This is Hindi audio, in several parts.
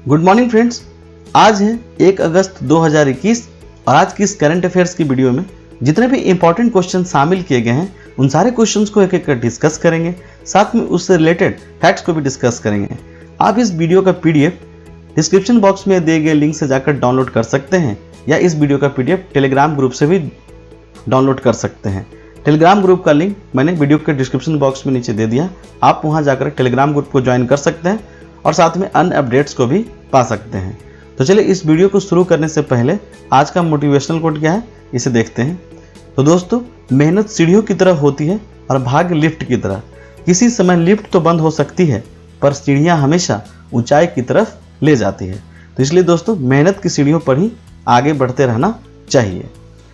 गुड मॉर्निंग फ्रेंड्स, आज है 1 अगस्त 2021 और आज की इस करंट अफेयर्स की वीडियो में जितने भी इंपॉर्टेंट क्वेश्चन शामिल किए गए हैं उन सारे क्वेश्चंस को एक एक कर डिस्कस करेंगे, साथ में उससे रिलेटेड फैक्ट्स को भी डिस्कस करेंगे। आप इस वीडियो का पीडीएफ डिस्क्रिप्शन बॉक्स में दिए गए लिंक से जाकर डाउनलोड कर सकते हैं या इस वीडियो का पीडीएफ टेलीग्राम ग्रुप से भी डाउनलोड कर सकते हैं। टेलीग्राम ग्रुप का लिंक मैंने वीडियो के डिस्क्रिप्शन बॉक्स में नीचे दे दिया, आप वहां जाकर टेलीग्राम ग्रुप को ज्वाइन कर सकते हैं और साथ में अन्य अपडेट्स को भी पा सकते हैं। तो चलिए इस वीडियो को शुरू करने से पहले आज का मोटिवेशनल कोट क्या है इसे देखते हैं। तो दोस्तों, मेहनत सीढ़ियों की तरह होती है और भाग्य लिफ्ट की तरह। किसी समय लिफ्ट तो बंद हो सकती है पर सीढ़ियां हमेशा ऊंचाई की तरफ ले जाती है। तो इसलिए दोस्तों मेहनत की सीढ़ियों पर ही आगे बढ़ते रहना चाहिए।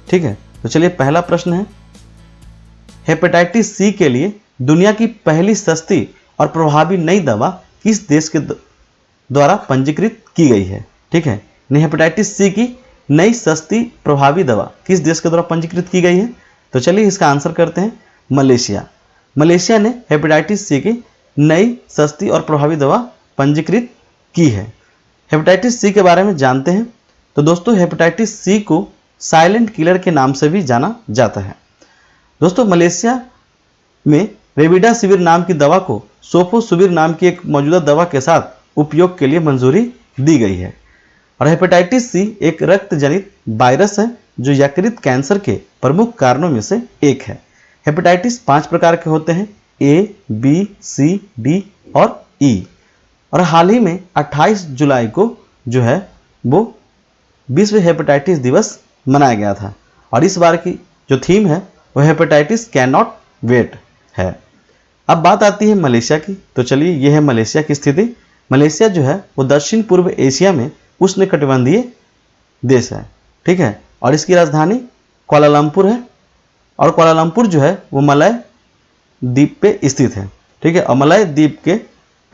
ठीक है, तो चलिए पहला प्रश्न है, हेपेटाइटिस सी के लिए दुनिया की पहली सस्ती और प्रभावी नई दवा किस देश के द्वारा पंजीकृत की गई है? ठीक है, हेपेटाइटिस सी की नई सस्ती प्रभावी दवा किस देश के द्वारा पंजीकृत की गई है? तो चलिए इसका आंसर करते हैं मलेशिया। मलेशिया ने हेपेटाइटिस सी की नई सस्ती और प्रभावी दवा पंजीकृत की है। हेपेटाइटिस सी के बारे में जानते हैं। तो दोस्तों हेपेटाइटिस सी को साइलेंट किलर के नाम से भी जाना जाता है। दोस्तों मलेशिया में रेमडेसिविर नाम की दवा को सोफोसुविर नाम की एक मौजूदा दवा के साथ उपयोग के लिए मंजूरी दी गई है। और हेपेटाइटिस सी एक रक्त जनित वायरस है जो यकृत कैंसर के प्रमुख कारणों में से एक है। हेपेटाइटिस 5 प्रकार के होते हैं, ए, बी, सी, डी और ई। और हाल ही में 28 जुलाई को जो है वो विश्व हेपेटाइटिस दिवस मनाया गया था और इस बार की जो थीम है वो हेपेटाइटिस कैन नॉट वेट है। अब बात आती है मलेशिया की। तो चलिए ये है मलेशिया की स्थिति। मलेशिया जो है वो दक्षिण पूर्व एशिया में उष्णकटिबंधीय देश है। ठीक है, और इसकी राजधानी कुआलालंपुर है और कुआलालंपुर जो है वो मलय द्वीप पे स्थित है। ठीक है, और मलय द्वीप के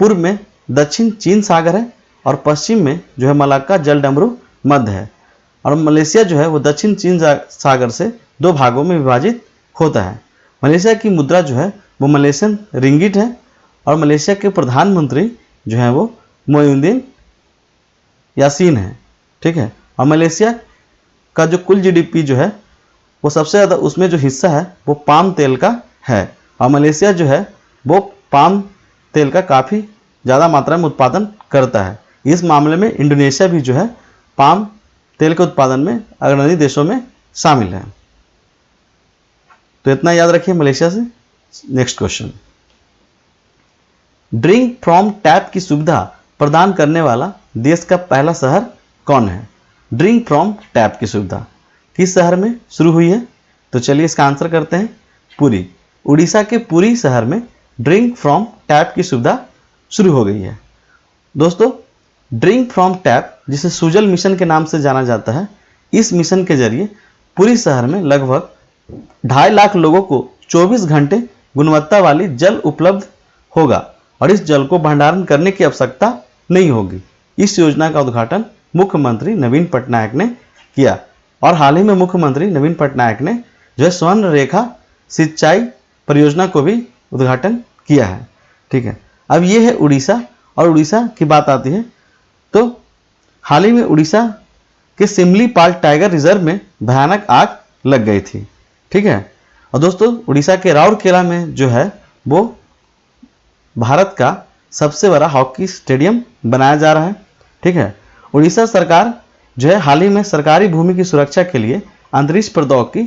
पूर्व में दक्षिण चीन सागर है और पश्चिम में जो है मलाक्का जलडमरू मध्य है। और मलेशिया जो है वो दक्षिण चीन सागर से 2 भागों में विभाजित होता है। मलेशिया की मुद्रा जो है वो मलेशियन रिंगिट है और मलेशिया के प्रधानमंत्री जो है वो मोइनुद्दीन यासीन है। ठीक है, और मलेशिया का जो कुल जीडीपी जो है वो सबसे ज़्यादा उसमें जो हिस्सा है वो पाम तेल का है और मलेशिया जो है वो पाम तेल का काफ़ी ज़्यादा मात्रा में उत्पादन करता है। इस मामले में इंडोनेशिया भी जो है पाम तेल के उत्पादन में अग्रणी देशों में शामिल है। तो इतना याद रखिए मलेशिया से। Next question, drink from tap की सुविधा प्रदान करने वाला देश का पहला शहर कौन है? ड्रिंक फ्रॉम टैप की सुविधा किस शहर में शुरू हुई है? तो चलिए इसका आंसर करते हैं पुरी। उड़ीसा के पुरी शहर में ड्रिंक फ्रॉम टैप की सुविधा शुरू हो गई है। दोस्तों ड्रिंक फ्रॉम टैप जिसे सुजल मिशन के नाम से जाना जाता है, इस मिशन के जरिए पुरी शहर में लगभग 2.5 लाख लोगों को 24 घंटे गुणवत्ता वाली जल उपलब्ध होगा और इस जल को भंडारण करने की आवश्यकता नहीं होगी। इस योजना का उद्घाटन मुख्यमंत्री नवीन पटनायक ने किया और हाल ही में मुख्यमंत्री नवीन पटनायक ने जो है स्वर्ण रेखा सिंचाई परियोजना को भी उद्घाटन किया है। ठीक है, अब ये है उड़ीसा और उड़ीसा की बात आती है तो हाल ही में उड़ीसा के सिमलीपाल टाइगर रिजर्व में भयानक आग लग गई थी। ठीक है, और दोस्तों उड़ीसा के राउरकेला में जो है वो भारत का सबसे बड़ा हॉकी स्टेडियम बनाया जा रहा है। ठीक है, उड़ीसा सरकार जो है हाल ही में सरकारी भूमि की सुरक्षा के लिए अंतरिक्ष प्रौद्योगिकी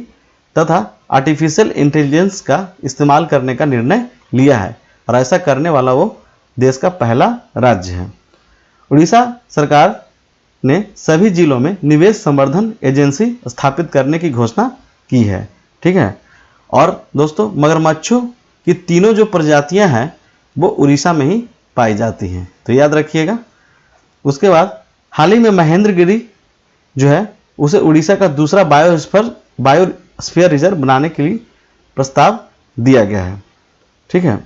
तथा आर्टिफिशियल इंटेलिजेंस का इस्तेमाल करने का निर्णय लिया है और ऐसा करने वाला वो देश का पहला राज्य है। उड़ीसा सरकार ने सभी जिलों में निवेश संवर्धन एजेंसी स्थापित करने की घोषणा की है। ठीक है, और दोस्तों मगरमच्छों की तीनों जो प्रजातियां हैं वो उड़ीसा में ही पाई जाती हैं, तो याद रखिएगा। उसके बाद हाल ही में महेंद्रगिरी जो है उसे उड़ीसा का दूसरा बायोस्फीयर रिजर्व बनाने के लिए प्रस्ताव दिया गया है। ठीक है,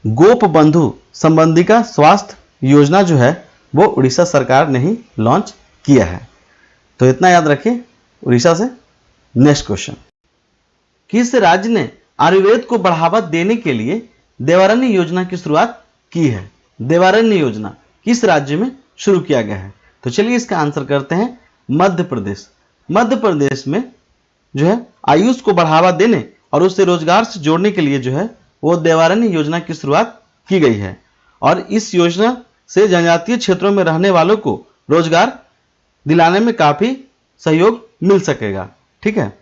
गोप बंधु संबंधिका स्वास्थ्य योजना जो है वो उड़ीसा सरकार ने ही लॉन्च किया है। तो इतना याद रखिए उड़ीसा से। नेक्स्ट क्वेश्चन, किस राज्य ने आयुर्वेद को बढ़ावा देने के लिए देवारण्य योजना की शुरुआत की है? देवारण्य योजना किस राज्य में शुरू किया गया है? तो चलिए इसका आंसर करते हैं मध्य प्रदेश। मध्य प्रदेश में जो है आयुष को बढ़ावा देने और उससे रोजगार से जोड़ने के लिए जो है वो देवारण्य योजना की शुरुआत की गई है और इस योजना से जनजातीय क्षेत्रों में रहने वालों को रोजगार दिलाने में काफी सहयोग मिल सकेगा। ठीक है,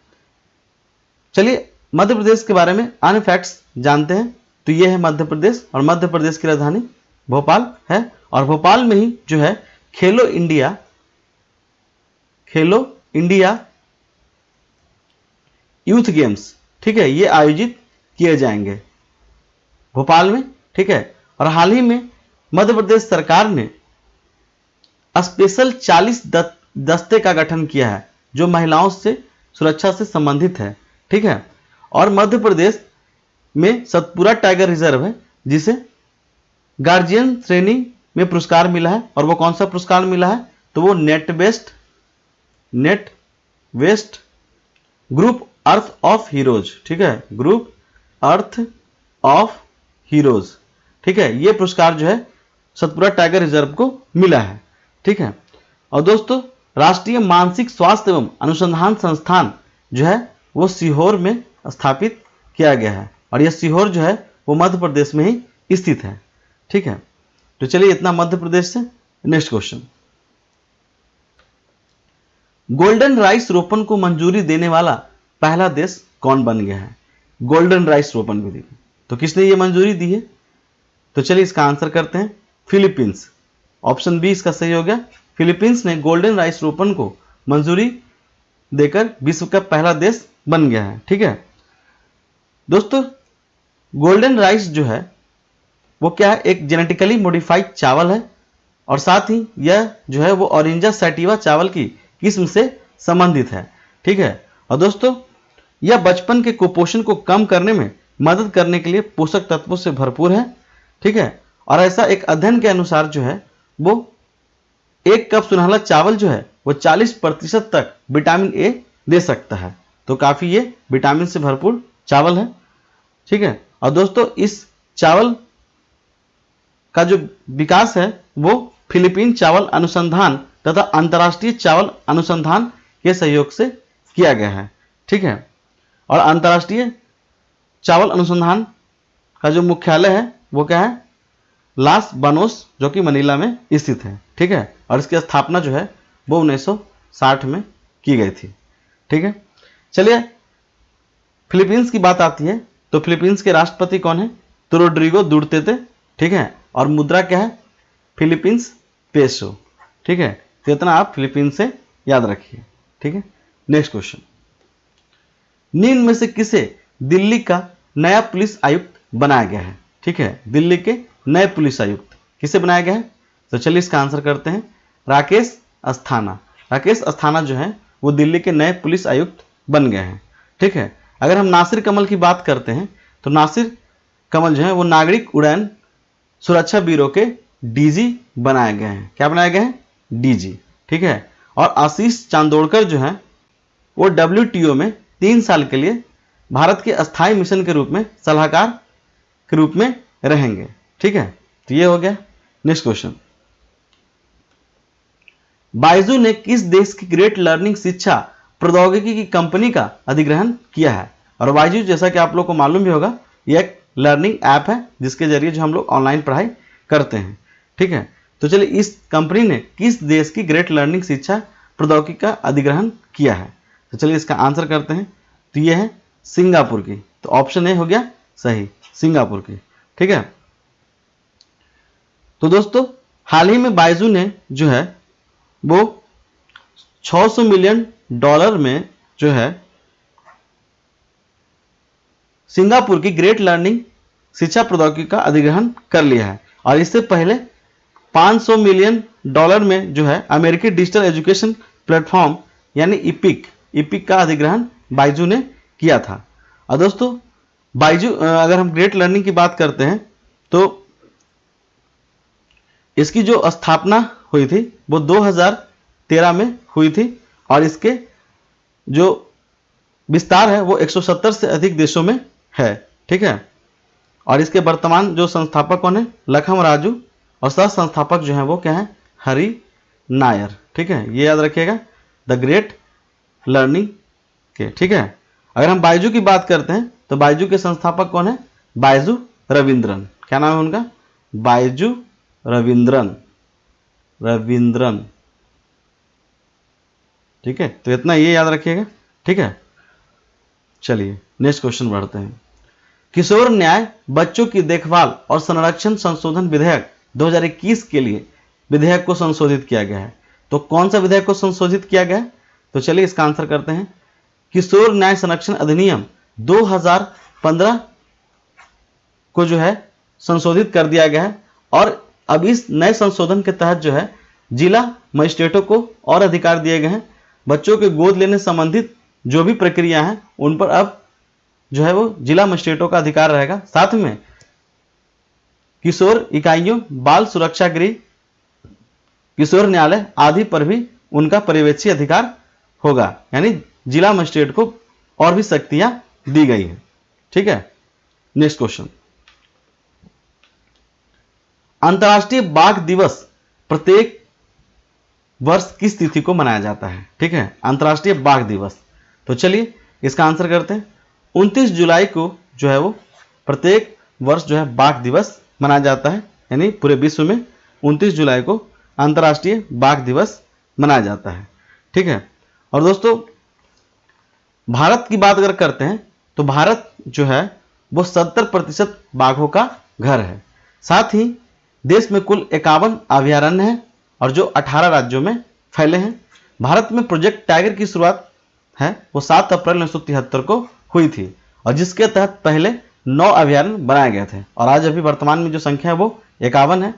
चलिए मध्य प्रदेश के बारे में अन्य फैक्ट्स जानते हैं। तो ये है मध्य प्रदेश और मध्य प्रदेश की राजधानी भोपाल है और भोपाल में ही जो है खेलो इंडिया यूथ गेम्स, ठीक है, ये आयोजित किए जाएंगे भोपाल में। ठीक है, और हाल ही में मध्य प्रदेश सरकार ने स्पेशल 40 दस्ते का गठन किया है जो महिलाओं से सुरक्षा से संबंधित है। ठीक है, और मध्य प्रदेश में सतपुरा टाइगर रिजर्व है जिसे गार्जियन श्रेणी में पुरस्कार मिला है। और वो कौन सा पुरस्कार मिला है? तो वो net west group earth of heroes. ठीक है, ग्रुप अर्थ ऑफ हीरोज। ठीक है, ये पुरस्कार जो है सतपुरा टाइगर रिजर्व को मिला है। ठीक है, और दोस्तों राष्ट्रीय मानसिक स्वास्थ्य एवं अनुसंधान संस्थान जो है वो सीहोर में स्थापित किया गया है और यह सीहोर जो है वो मध्य प्रदेश में ही स्थित है। ठीक है, तो चलिए इतना मध्य प्रदेश से। नेक्स्ट क्वेश्चन, गोल्डन राइस रोपण को मंजूरी देने वाला पहला देश कौन बन गया है? गोल्डन राइस रोपण विधि, तो किसने ये मंजूरी दी है? तो चलिए इसका आंसर करते हैं फिलीपींस। ऑप्शन बी इसका सही हो गया। फिलीपींस ने गोल्डन राइस रोपण को मंजूरी देकर विश्व का पहला देश बन गया है। ठीक है दोस्तों, गोल्डन राइस जो है वो क्या है? एक जेनेटिकली मॉडिफाइड चावल है और साथ ही यह जो है वो ऑरेंजा सैटिवा चावल की किस्म से संबंधित है। ठीक है, और दोस्तों यह बचपन के कुपोषण को कम करने में मदद करने के लिए पोषक तत्वों से भरपूर है। ठीक है, और ऐसा एक अध्ययन के अनुसार जो है वो 1 कप सुनहला चावल जो है वो 40% तक विटामिन ए दे सकता है। तो काफी ये विटामिन से भरपूर चावल है। ठीक है, और दोस्तों इस चावल का जो विकास है वो फिलीपीन चावल अनुसंधान तथा अंतर्राष्ट्रीय चावल अनुसंधान के सहयोग से किया गया है। ठीक है, और अंतर्राष्ट्रीय चावल अनुसंधान का जो मुख्यालय है वो क्या है? लास बानोस, जो कि मनीला में स्थित है। ठीक है, और इसकी स्थापना जो है वो 1960 में की गई थी। ठीक है, चलिए फिलीपींस की बात आती है तो फिलीपींस के राष्ट्रपति कौन है? तो रोड्रिगो दुर्तेते। ठीक है, और मुद्रा क्या है? Philippines peso. ठीक है, तो इतना आप फिलीपींस से याद रखिए। ठीक है, नेक्स्ट क्वेश्चन, निम्न में से किसे दिल्ली का नया पुलिस आयुक्त बनाया गया है? ठीक है, दिल्ली के नए पुलिस आयुक्त किसे बनाया गया है? तो चलिए इसका आंसर करते हैं राकेश अस्थाना। राकेश अस्थाना जो है वो दिल्ली के नए पुलिस आयुक्त बन गए हैं। ठीक है, अगर हम नासिर कमल की बात करते हैं तो नासिर कमल जो है वो नागरिक उड़ान सुरक्षा ब्यूरो के डीजी बनाए गए हैं। क्या बनाए गए हैं? डीजी। ठीक है, और आशीष चांदोड़कर जो है वो WTO में 3 साल के लिए भारत के अस्थायी मिशन के रूप में सलाहकार के रूप में रहेंगे। ठीक है, तो ये हो गया। नेक्स्ट क्वेश्चन, बायजू ने किस देश की ग्रेट लर्निंग शिक्षा प्रौद्योगिकी की कंपनी का अधिग्रहण किया है? और बायजू जैसा कि आप लोग को मालूम भी होगा ये एक लर्निंग ऐप है जिसके जरिए जो हम लोग ऑनलाइन पढ़ाई करते हैं। ठीक है, तो चलिए इस कंपनी ने किस देश की ग्रेट लर्निंग शिक्षा प्रौद्योगिकी का अधिग्रहण किया है? तो चलिए इसका आंसर करते हैं। तो ये है सिंगापुर की। तो ऑप्शन ए हो गया सही, सिंगापुर की। ठीक है, तो दोस्तों हाल ही में बायजू ने जो है वो $600 मिलियन में जो है सिंगापुर की ग्रेट लर्निंग शिक्षा प्रौद्योगिकी का अधिग्रहण कर लिया है और इससे पहले $500 मिलियन में जो है अमेरिकी डिजिटल एजुकेशन प्लेटफॉर्म यानी इपिक का अधिग्रहण बायजू ने किया था। और दोस्तों बायजू अगर हम ग्रेट लर्निंग की बात करते हैं तो इसकी जो स्थापना हुई थी वो 2013 में हुई थी और इसके जो विस्तार है वो 170 से अधिक देशों में है। ठीक है, और इसके वर्तमान जो संस्थापक कौन है? लखम राजू, और सह संस्थापक जो है वो क्या है? हरि नायर, ठीक है, ये याद रखिएगा, द ग्रेट लर्निंग के, ठीक है। अगर हम बायजू की बात करते हैं तो बायजू के संस्थापक कौन है? बायजू रविंद्रन। क्या नाम है उनका? बायजू रविंद्रन, ठीक है। तो इतना ये याद रखिएगा, ठीक है। चलिए नेक्स्ट क्वेश्चन बढ़ते हैं। किशोर न्याय बच्चों की देखभाल और संरक्षण संशोधन विधेयक 2021 के लिए विधेयक को संशोधित किया गया है। तो कौन सा विधेयक को संशोधित किया गया है? तो चलिए इसका आंसर करते हैं। किशोर न्याय संरक्षण अधिनियम 2015 को जो है संशोधित कर दिया गया है और अब इस नए संशोधन के तहत जो है जिला मजिस्ट्रेटों को और अधिकार दिए गए हैं। बच्चों के गोद लेने संबंधित जो भी प्रक्रिया है उन पर अब जो है वो जिला मजिस्ट्रेटों का अधिकार रहेगा। साथ में किशोर इकाइयों, बाल सुरक्षा गृह, किशोर न्यायालय आदि पर भी उनका पर्यवेक्षी अधिकार होगा, यानी जिला मजिस्ट्रेट को और भी शक्तियां दी गई हैं, ठीक है। नेक्स्ट क्वेश्चन, अंतर्राष्ट्रीय बाघ दिवस प्रत्येक वर्ष किस तिथि को मनाया जाता है? ठीक है, अंतर्राष्ट्रीय बाघ दिवस। तो चलिए इसका आंसर करते हैं। 29 जुलाई को जो है वो प्रत्येक वर्ष जो है बाघ दिवस मनाया जाता है, यानी पूरे विश्व में 29 जुलाई को अंतर्राष्ट्रीय बाघ दिवस मनाया जाता है, ठीक है। और दोस्तों भारत की बात अगर करते हैं तो भारत जो है वो 70% बाघों का घर है। साथ ही देश में कुल 51 अभयारण्य हैं और जो 18 राज्यों में फैले हैं। भारत में प्रोजेक्ट टाइगर की शुरुआत है वो 7 अप्रैल 1973 को हुई थी और जिसके तहत पहले 9 अभयारण्य बनाए गए थे और आज अभी वर्तमान में जो संख्या है वो 51 है।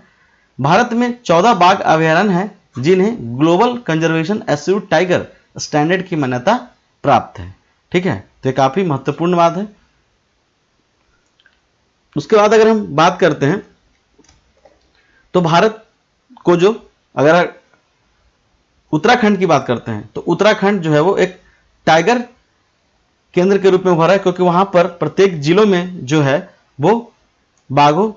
भारत में 14 बाघ अभयारण्य हैं जिन्हें ग्लोबल कंजर्वेशन एस्यूर्ड टाइगर स्टैंडर्ड की मान्यता प्राप्त है, ठीक है। तो ये काफी महत्वपूर्ण बात है। उसके बाद अगर हम बात करते हैं तो भारत को जो अगर उत्तराखंड की बात करते हैं तो उत्तराखंड जो है वो एक टाइगर केंद्र के रूप में उभरा है, क्योंकि वहां पर प्रत्येक जिलों में जो है वो बाघों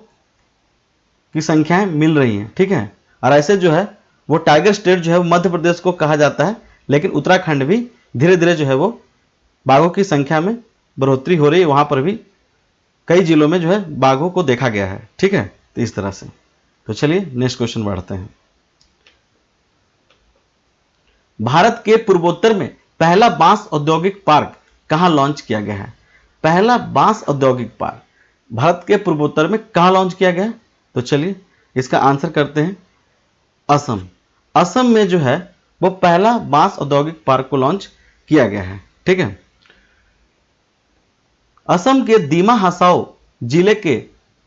की संख्याएं मिल रही हैं, ठीक है। और ऐसे जो है वो टाइगर स्टेट जो है वो मध्य प्रदेश को कहा जाता है, लेकिन उत्तराखंड भी धीरे धीरे जो है वो बाघों की संख्या में बढ़ोतरी हो रही है। वहां पर भी कई जिलों में जो है बाघों को देखा गया है, ठीक है। तो इस तरह से, तो चलिए नेक्स्ट क्वेश्चन बढ़ते हैं। भारत के पूर्वोत्तर में पहला बांस औद्योगिक पार्क कहां लॉन्च किया गया है? पहला बांस औद्योगिक पार्क भारत के पूर्वोत्तर में कहां लॉन्च किया गया है? तो चलिए इसका आंसर करते हैं असम। असम में जो है वो पहला बांस औद्योगिक पार्क को लॉन्च किया गया है, ठीक है। असम के दीमा हासाओ जिले के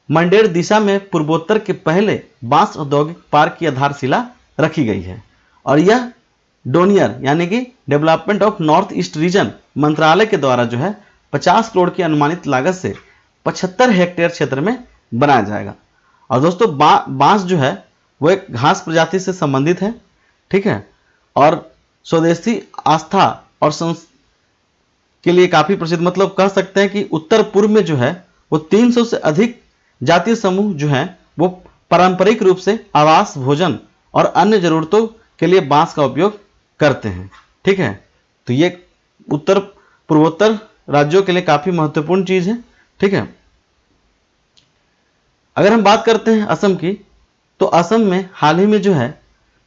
मंडेर दिशा में पूर्वोत्तर के पहले बांस औद्योगिक पार्क की आधारशिला रखी गई है और यह डोनियर यानी कि development of north east region मंत्रालय के द्वारा जो है 50 करोड़ की अनुमानित लागत से 75 हेक्टेयर क्षेत्र में बनाया जाएगा। और दोस्तों बांस जो है वो एक घास प्रजाति से संबंधित है, ठीक है, और स्वदेशी आस्था और के लिए काफी प्रसिद्ध, मतलब कह सकते हैं कि उत्तर पूर्व में जो है वो 300 से अधिक जातीय समूह जो हैं वो पारंपरिक रूप से आवास, भोजन और अन्य जरूरतों के लिए बांस का उपयोग करते हैं, ठीक है। तो ये उत्तर पूर्वोत्तर राज्यों के लिए काफी महत्वपूर्ण चीज है, ठीक है। अगर हम बात करते हैं असम की, तो असम में हाल ही में जो है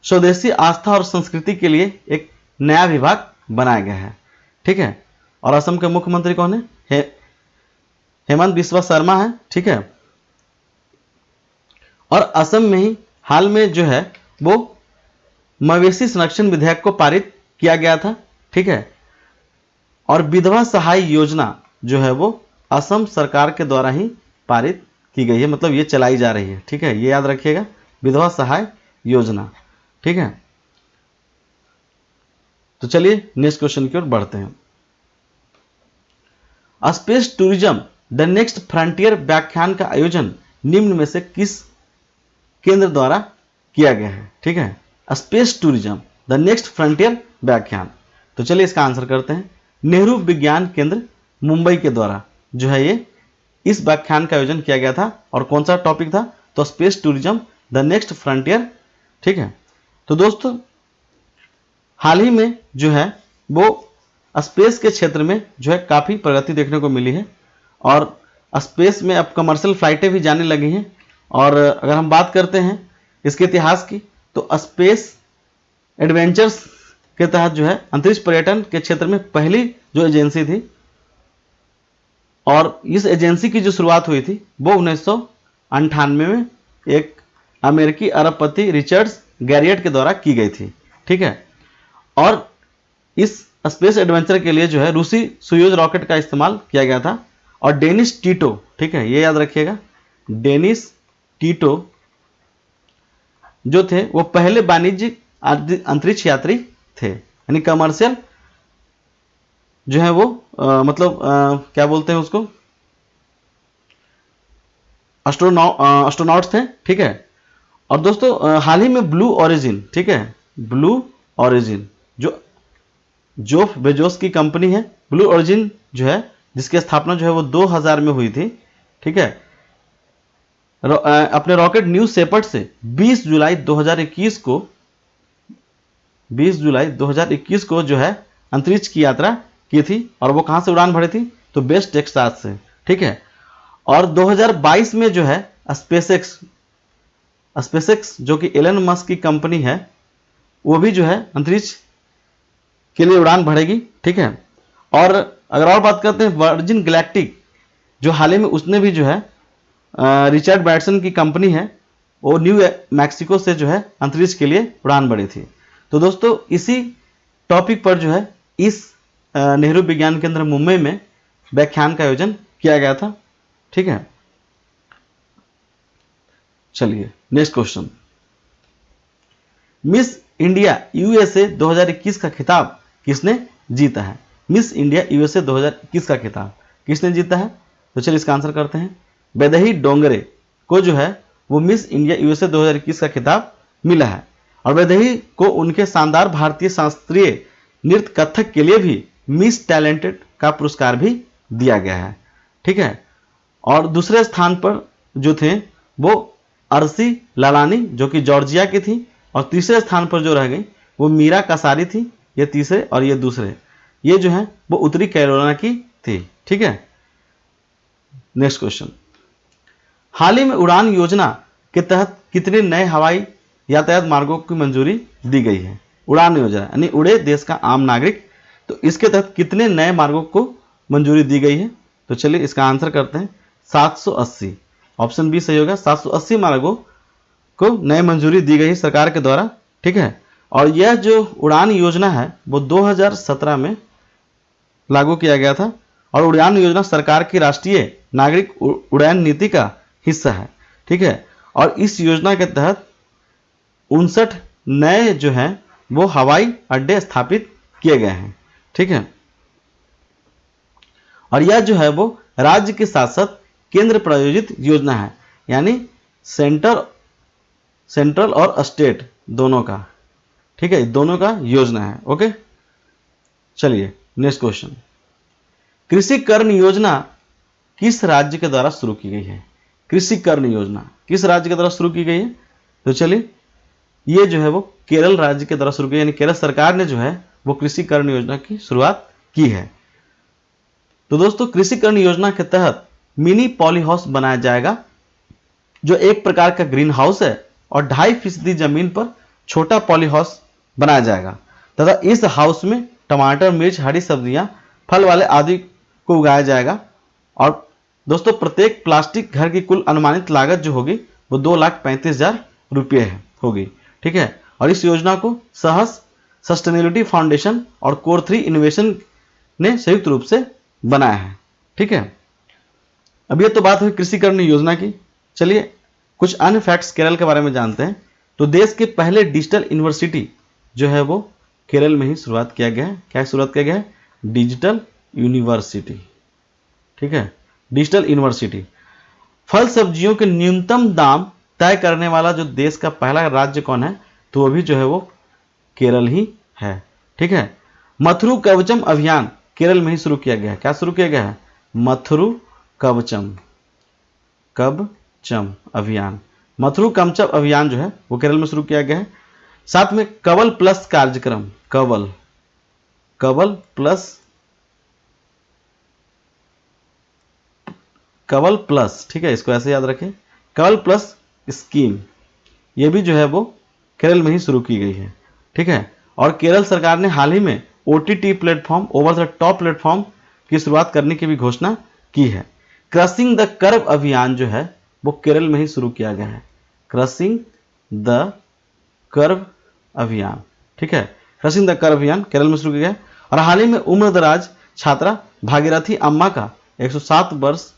स्वदेशी आस्था और संस्कृति के लिए एक नया विभाग बनाया गया है, ठीक है। और असम के मुख्यमंत्री कौन है? हेमंत बिस्वा शर्मा है, ठीक है। और असम में ही हाल में जो है वो मवेशी संरक्षण विधेयक को पारित किया गया था, ठीक है। और विधवा सहाय योजना जो है वो असम सरकार के द्वारा ही पारित की गई है, मतलब ये चलाई जा रही है, ठीक है। ये याद रखिएगा, विधवा सहाय योजना, ठीक है। तो चलिए नेक्स्ट क्वेश्चन की ओर बढ़ते हैं। Space tourism the next frontier व्याख्यान का आयोजन निम्न में से किस केंद्र द्वारा किया गया है? ठीक है, space tourism the next frontier व्याख्यान। तो चलिए इसका आंसर करते हैं। नेहरू विज्ञान केंद्र मुंबई के द्वारा जो है ये इस व्याख्यान का आयोजन किया गया था। और कौन सा टॉपिक था? तो space tourism the next frontier, ठीक है। तो दोस्तों हाल ही में जो है वो स्पेस के क्षेत्र में जो है काफ़ी प्रगति देखने को मिली है और स्पेस में अब कमर्शियल फ्लाइटें भी जाने लगी हैं। और अगर हम बात करते हैं इसके इतिहास की तो स्पेस एडवेंचर्स के तहत जो है अंतरिक्ष पर्यटन के क्षेत्र में पहली जो एजेंसी थी और इस एजेंसी की जो शुरुआत हुई थी वो 1998 में एक अमेरिकी अरबपति रिचर्ड गैरियट के द्वारा की गई थी। ठीक है, और इस स्पेस एडवेंचर के लिए जो है रूसी सोयूज रॉकेट का इस्तेमाल किया गया था और डेनिस टीटो, ठीक है ये याद रखिएगा, डेनिस टीटो जो थे वो पहले वाणिज्यिक अंतरिक्ष यात्री थे, यानी कमर्शियल जो है वो क्या बोलते हैं उसको, एस्ट्रोनॉट्स थे। ठीक है, और दोस्तों हाल ही में ब्लू ओरिजिन, ठीक है ब्लू ओरिजिन जो जेफ बेजोस की कंपनी है, ब्लू ओरिजिन जो है जिसकी स्थापना जो है वो 2000 में हुई थी। ठीक है, अपने रॉकेट न्यू शेपर्ड से 20 जुलाई 2021 को जो है अंतरिक्ष की यात्रा की थी और वो कहां से उड़ान भरी थी तो वेस्ट टेक्सास से। ठीक है, और 2022 में जो है स्पेसएक्स जो कि एलन मस्क की कंपनी है वो भी जो है अंतरिक्ष के लिए उड़ान भरेगी। ठीक है, और अगर और बात करते हैं वर्जिन गैलेक्टिक जो हाल ही में उसने भी जो है रिचर्ड ब्रांसन की कंपनी है वो न्यू मैक्सिको से जो है अंतरिक्ष के लिए उड़ान भरी थी। तो दोस्तों इसी टॉपिक पर जो है इस नेहरू विज्ञान केंद्र मुंबई में व्याख्यान का आयोजन किया गया था। ठीक है, चलिए next question, miss India USA 2021 का खिताब किसने जीता है? मिस इंडिया यूएसए 2021 का खिताब किसने जीता है? तो चलिए इसका आंसर करते हैं। वैदेही डोंगरे को जो है वो मिस इंडिया यूएसए 2021 का खिताब मिला है और वैदेही को उनके शानदार भारतीय शास्त्रीय नृत्य कथक के लिए भी मिस टैलेंटेड का पुरस्कार भी दिया गया है। ठीक है, और दूसरे स्थान पर जो थे वो अर्सी लालानी जो कि जॉर्जिया की थी और तीसरे स्थान पर जो रह गई वो मीरा कसारी थी, ये तीसरे और ये दूसरे, ये जो है वो उत्तरी कैरोलिना की थी। ठीक है, नेक्स्ट क्वेश्चन, हाल ही में उड़ान योजना के तहत कितने नए हवाई यातायात मार्गों की मंजूरी दी गई है? उड़ान योजना यानी उड़े देश का आम नागरिक, तो इसके तहत कितने नए मार्गों को मंजूरी दी गई है? तो चलिए इसका आंसर करते हैं 780, ऑप्शन बी सही होगा। 780 मार्गों को नए मंजूरी दी गई सरकार के द्वारा। ठीक है, और यह जो उड़ान योजना है वो 2017 में लागू किया गया था और उड़ान योजना सरकार की राष्ट्रीय नागरिक उड़ान नीति का हिस्सा है। ठीक है, और इस योजना के तहत 59 नए जो हैं वो हवाई अड्डे स्थापित किए गए हैं। ठीक है, और यह जो है वो राज्य के साथ साथ केंद्र प्रायोजित योजना है, यानी सेंट्रल और स्टेट दोनों का। ठीक है, दोनों का योजना है। ओके, चलिए नेक्स्ट क्वेश्चन, कृषि कर्म योजना किस राज्य के द्वारा शुरू की गई है? कृषि कर्म योजना किस राज्य के द्वारा शुरू की गई है? तो चलिए ये जो है वो केरल राज्य के द्वारा शुरू की, यानी केरल सरकार ने जो है वो कृषि कर्म योजना की शुरुआत की है। तो दोस्तों कृषि कर्म योजना के तहत मिनी पॉली हाउस बनाया जाएगा जो एक प्रकार का ग्रीन हाउस है और 2.5% जमीन पर छोटा पॉली हाउस बनाया जाएगा तथा इस हाउस में टमाटर, मिर्च, हरी सब्जियां, फल वाले आदि को उगाया जाएगा। और दोस्तों प्रत्येक प्लास्टिक घर की कुल अनुमानित लागत जो होगी वो 2,35,000 रुपये होगी। ठीक है, और इस योजना को सहस सस्टेनेबिलिटी फाउंडेशन और कोर 3 इनोवेशन ने संयुक्त रूप से बनाया है। ठीक है, अब ये तो बात हुई कृषि कर्म योजना की। चलिए कुछ अन्य फैक्ट्स केरल के बारे में जानते हैं। तो देश के पहले डिजिटल यूनिवर्सिटी जो है वो केरल में ही शुरुआत किया गया है। क्या शुरुआत किया गया है? Digital university. ठीक है, डिजिटल यूनिवर्सिटी। फल सब्जियों के न्यूनतम दाम तय करने वाला जो देश का पहला राज्य कौन है? तो वो भी जो है वो केरल ही है। ठीक है, मथुरु कवचम अभियान केरल में ही शुरू किया गया है। क्या शुरू किया गया है? मथुरु कवचम अभियान। मथुरु कवचम अभियान जो है वो केरल में शुरू किया गया है। साथ में कवल प्लस कार्यक्रम, कवल प्लस, ठीक है, इसको ऐसे याद रखें, कवल प्लस स्कीम, ये भी जो है वो केरल में ही शुरू की गई है, ठीक है। और केरल सरकार ने हाल ही में OTT platform, over the top platform की शुरुआत करने की भी घोषणा की है। क्रसिंग द कर्व अभियान जो है वो केरल में ही शुरू किया गया है, क्रसिंग द कर्व अभियान, ठीक है, क्रसिंग द कर्व अभियान केरल में शुरू किया गया। और हाल ही में उम्रदराज छात्रा भागीरथी अम्मा का 107 वर्ष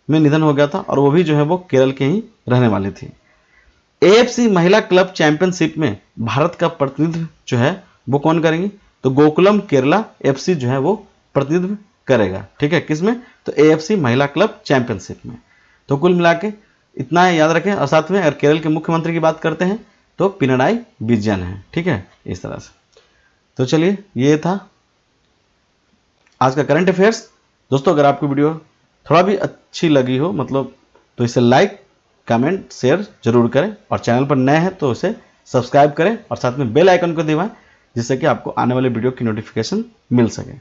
में निधन हो गया था, और वो भी जो है वो केरल के ही रहने वाली थी। AFC महिला क्लब चैंपियनशिप में भारत का प्रतिनिधित्व जो है वो कौन करेंगी, तो गोकुलम केरला FC जो है वो प्रतिनिधित्व करेगा, ठीक है, किसमें, तो AFC महिला क्लब चैंपियनशिप में। तो कुल मिला के इतना है, याद रखें। और साथ में अगर केरल के मुख्यमंत्री की बात करते हैं तो पिनराई विजयन है, ठीक है, इस तरह से। तो चलिए, ये था आज का करंट अफेयर्स। दोस्तों, अगर आपको वीडियो थोड़ा भी अच्छी लगी हो, मतलब, तो इसे लाइक, कमेंट, शेयर जरूर करें, और चैनल पर नए हैं तो इसे सब्सक्राइब करें, और साथ में बेल आइकन को दबाएं, जिससे कि आपको आने वाले वीडियो की नोटिफिकेशन मिल सके।